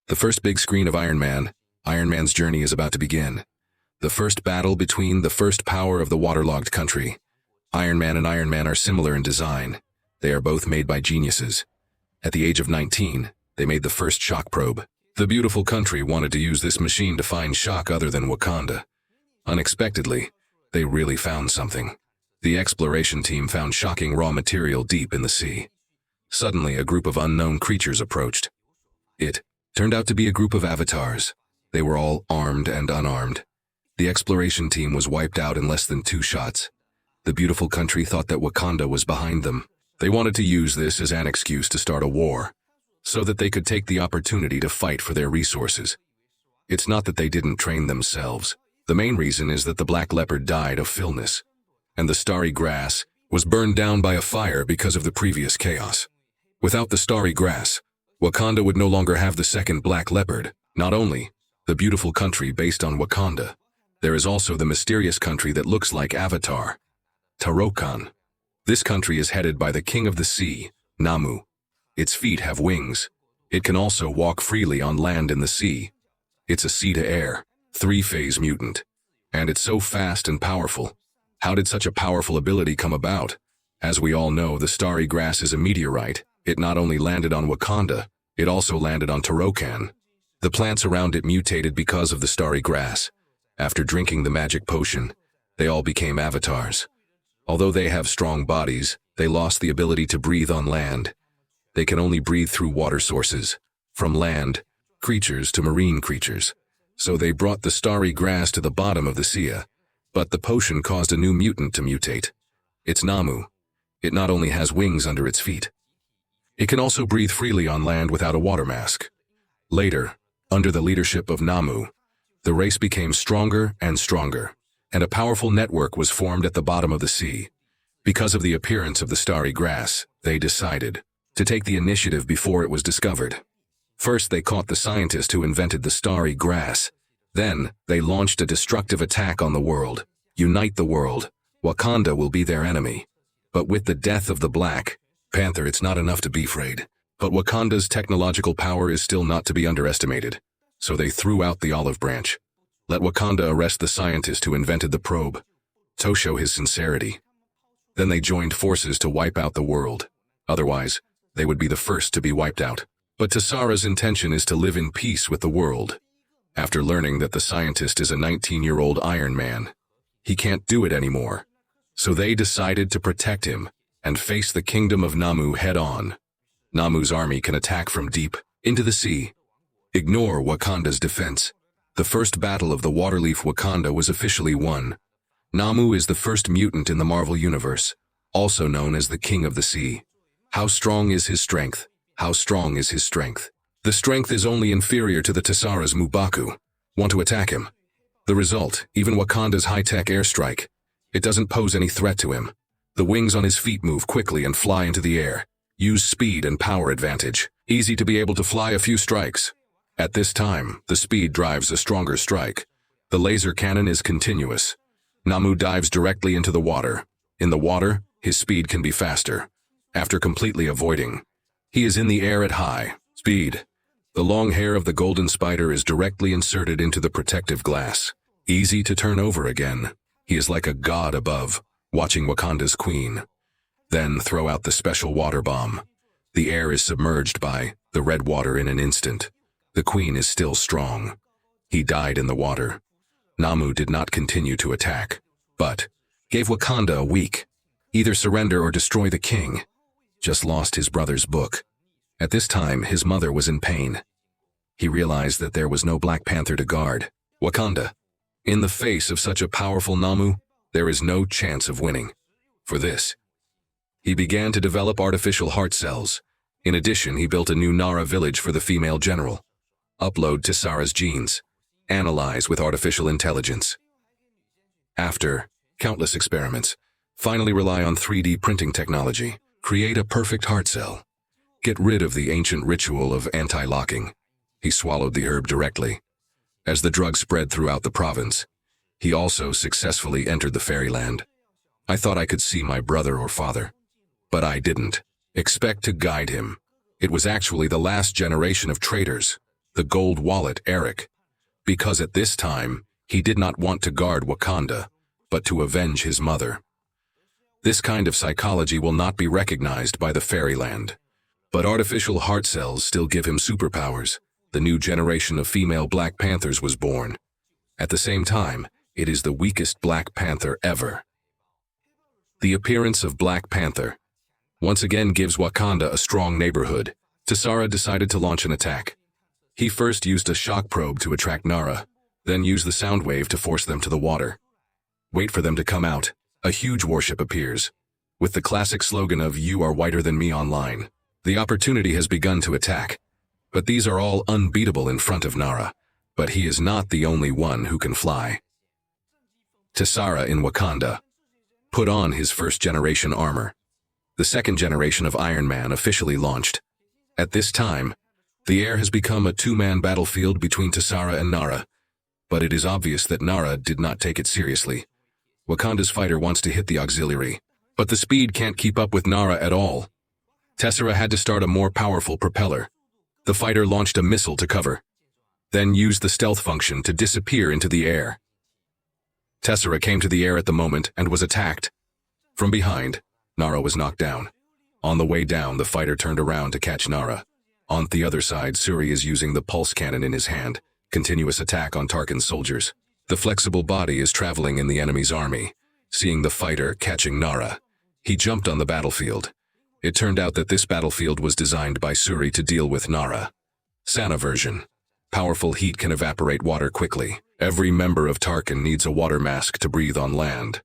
The first big screen of Iron Man's journey is about to begin. The first battle between the first power of the waterlogged country. Iron Man and Iron Man are similar in design. They are both made by geniuses. At the age of 19, they made the first shock probe. The beautiful country wanted to use this machine to find shock other than Wakanda. Unexpectedly, they really found something. The exploration team found shocking raw material deep in the sea. Suddenly, a group of unknown creatures approached. It turned out to be a group of avatars. They were all armed and unarmed. The exploration team was wiped out in less than 2 shots. The beautiful country thought that Wakanda was behind them. They wanted to use this as an excuse to start a war, so that they could take the opportunity to fight for their resources. It's not that they didn't train themselves. The main reason is that the Black Leopard died of illness, and the starry grass was burned down by a fire because of the previous chaos. Without the starry grass, Wakanda would no longer have the second Black Leopard. Not only the beautiful country based on Wakanda, there is also the mysterious country that looks like Avatar, Talokan. This country is headed by the King of the Sea, Namu. Its feet have wings. It can also walk freely on land in the sea. It's a sea-to-air, 3-phase mutant. And it's so fast and powerful. How did such a powerful ability come about? As we all know, the starry grass is a meteorite. It not only landed on Wakanda, it also landed on Talokan. The plants around it mutated because of the starry grass. After drinking the magic potion, they all became avatars. Although they have strong bodies, they lost the ability to breathe on land. They can only breathe through water sources, from land creatures to marine creatures. So they brought the starry grass to the bottom of the sea. But the potion caused a new mutant to mutate. It's Namu. It not only has wings under its feet, it can also breathe freely on land without a water mask. Later, under the leadership of Namu, the race became stronger and stronger, and a powerful network was formed at the bottom of the sea. Because of the appearance of the starry grass, they decided to take the initiative before it was discovered. First, they caught the scientist who invented the starry grass. Then, they launched a destructive attack on the world. Unite the world. Wakanda will be their enemy. But with the death of the Black Panther, it's not enough to be afraid. But Wakanda's technological power is still not to be underestimated. So they threw out the olive branch. Let Wakanda arrest the scientist who invented the probe, to show his sincerity. Then they joined forces to wipe out the world. Otherwise, they would be the first to be wiped out. But T'Chara's intention is to live in peace with the world. After learning that the scientist is a 19-year-old Iron Man, he can't do it anymore. So they decided to protect him and face the kingdom of Namu head-on. Namu's army can attack from deep into the sea. Ignore Wakanda's defense. The first battle of the Waterleaf Wakanda was officially won. Namu is the first mutant in the Marvel Universe, also known as the King of the Sea. How strong is his strength? How strong is his strength? The strength is only inferior to the T'Chara's M'Baku. Want to attack him? The result, even Wakanda's high-tech airstrike. It doesn't pose any threat to him. The wings on his feet move quickly and fly into the air. Use speed and power advantage. Easy to be able to fly a few strikes. At this time, the speed drives a stronger strike. The laser cannon is continuous. Namu dives directly into the water. In the water, his speed can be faster. After completely avoiding, he is in the air at high speed. The long hair of the golden spider is directly inserted into the protective glass. Easy to turn over again. He is like a god above, watching Wakanda's queen. Then throw out the special water bomb. The air is submerged by the red water in an instant. The queen is still strong. He died in the water. Namu did not continue to attack, but gave Wakanda a week. Either surrender or destroy the king. Just lost his brother's book. At this time, his mother was in pain. He realized that there was no Black Panther to guard Wakanda. In the face of such a powerful Namu, there is no chance of winning. For this, he began to develop artificial heart cells. In addition, he built a new Nara village for the female general. Upload T'Chara's genes. Analyze with artificial intelligence. After countless experiments, finally rely on 3D printing technology. Create a perfect heart cell. Get rid of the ancient ritual of anti-locking. He swallowed the herb directly. As the drug spread throughout the province, he also successfully entered the fairyland. I thought I could see my brother or father, but I didn't expect to guide him. It was actually the last generation of traitors. the gold wallet Eric, because at this time, he did not want to guard Wakanda, but to avenge his mother. This kind of psychology will not be recognized by the fairyland. But artificial heart cells still give him superpowers. The new generation of female Black Panthers was born. At the same time, it is the weakest Black Panther ever. The appearance of Black Panther once again gives Wakanda a strong neighborhood. T'Sara decided to launch an attack. He first used a shock probe to attract Nara, then used the sound wave to force them to the water. Wait for them to come out. A huge warship appears, with the classic slogan of "You are whiter than me" online. The opportunity has begun to attack, but these are all unbeatable in front of Nara. But he is not the only one who can fly. T'Sara in Wakanda put on his first-generation armor. The second generation of Iron Man officially launched. At this time, the air has become a two-man battlefield between T'Sara and Nara, but it is obvious that Nara did not take it seriously. Wakanda's fighter wants to hit the auxiliary, but the speed can't keep up with Nara at all. T'Sara had to start a more powerful propeller. The fighter launched a missile to cover, then used the stealth function to disappear into the air. T'Sara came to the air at the moment and was attacked. From behind, Nara was knocked down. On the way down, the fighter turned around to catch Nara. On the other side, Shuri is using the pulse cannon in his hand. Continuous attack on Tarkin's soldiers. The flexible body is traveling in the enemy's army. Seeing the fighter catching Nara, he jumped on the battlefield. It turned out that this battlefield was designed by Shuri to deal with Nara. Sana version. Powerful heat can evaporate water quickly. Every member of Tarkin needs a water mask to breathe on land.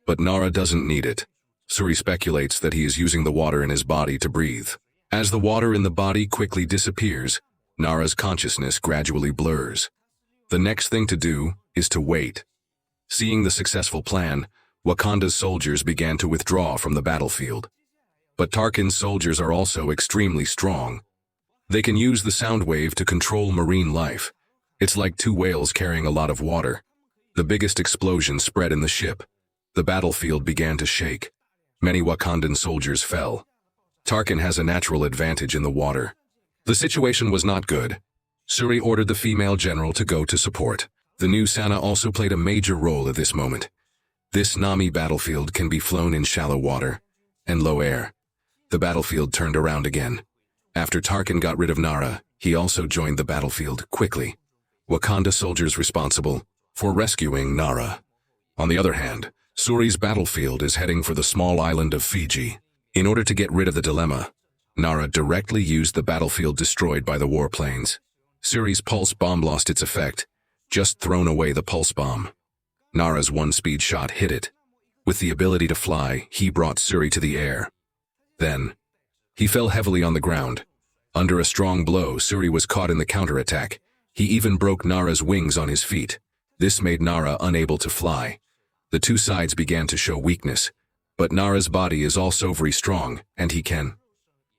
But Nara doesn't need it. Shuri speculates that he is using the water in his body to breathe. As the water in the body quickly disappears, Nara's consciousness gradually blurs. The next thing to do is to wait. Seeing the successful plan, Wakanda's soldiers began to withdraw from the battlefield. But Tarkin's soldiers are also extremely strong. They can use the sound wave to control marine life. It's like two whales carrying a lot of water. The biggest explosion spread in the ship. The battlefield began to shake. Many Wakandan soldiers fell. Tarkin has a natural advantage in the water. The situation was not good. Shuri ordered the female general to go to support. The new Sana also played a major role at this moment. This Nami battlefield can be flown in shallow water and low air. The battlefield turned around again. After Tarkin got rid of Nara, he also joined the battlefield quickly. Wakanda soldiers responsible for rescuing Nara. On the other hand, Shuri's battlefield is heading for the small island of Fiji. In order to get rid of the dilemma, Nara directly used the battlefield destroyed by the warplanes. Shuri's pulse bomb lost its effect, just thrown away the pulse bomb. Nara's one-speed shot hit it. With the ability to fly, he brought Shuri to the air. Then, he fell heavily on the ground. Under a strong blow, Shuri was caught in the counterattack. He even broke Nara's wings on his feet. This made Nara unable to fly. The two sides began to show weakness, but Nara's body is also very strong, and he can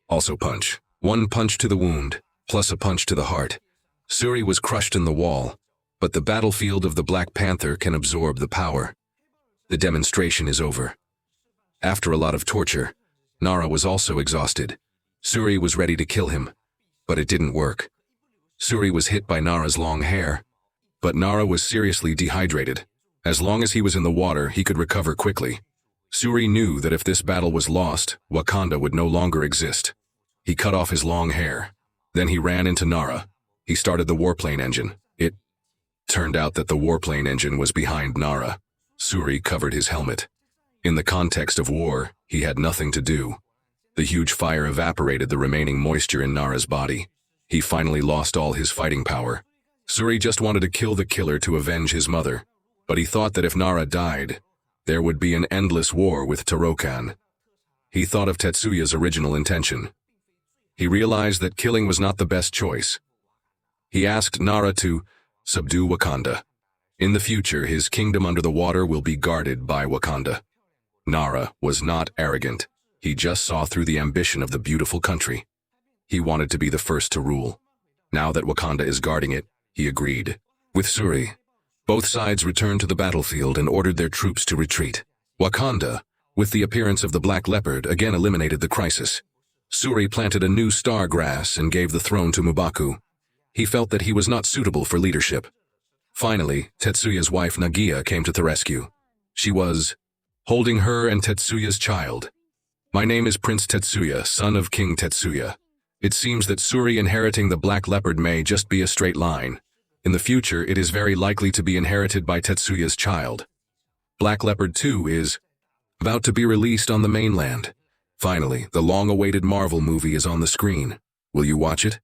also punch. One punch to the wound, plus a punch to the heart. Shuri was crushed in the wall, but the battlefield of the Black Panther can absorb the power. The demonstration is over. After a lot of torture, Nara was also exhausted. Shuri was ready to kill him, but it didn't work. Shuri was hit by Nara's long hair, but Nara was seriously dehydrated. As long as he was in the water, he could recover quickly. Shuri knew that if this battle was lost, Wakanda would no longer exist. He cut off his long hair. Then he ran into Nara. He started the warplane engine. It turned out that the warplane engine was behind Nara. Shuri covered his helmet. In the context of war, he had nothing to do. The huge fire evaporated the remaining moisture in Nara's body. He finally lost all his fighting power. Shuri just wanted to kill the killer to avenge his mother, but he thought that if Nara died, there would be an endless war with Talokan. He thought of Tetsuya's original intention. He realized that killing was not the best choice. He asked Nara to subdue Wakanda. In the future, his kingdom under the water will be guarded by Wakanda. Nara was not arrogant. He just saw through the ambition of the beautiful country. He wanted to be the first to rule. Now that Wakanda is guarding it, he agreed. With Shuri, both sides returned to the battlefield and ordered their troops to retreat. Wakanda, with the appearance of the Black Leopard, again eliminated the crisis. Shuri planted a new star grass and gave the throne to M'Baku. He felt that he was not suitable for leadership. Finally, Tetsuya's wife Nagia came to the rescue. She was holding her and Tetsuya's child. My name is Prince Tetsuya, son of King Tetsuya. It seems that Suri inheriting the Black Leopard may just be a straight line. In the future, it is very likely to be inherited by Tetsuya's child. Black Leopard 2 is about to be released on the mainland. Finally, the long-awaited Marvel movie is on the screen. Will you watch it?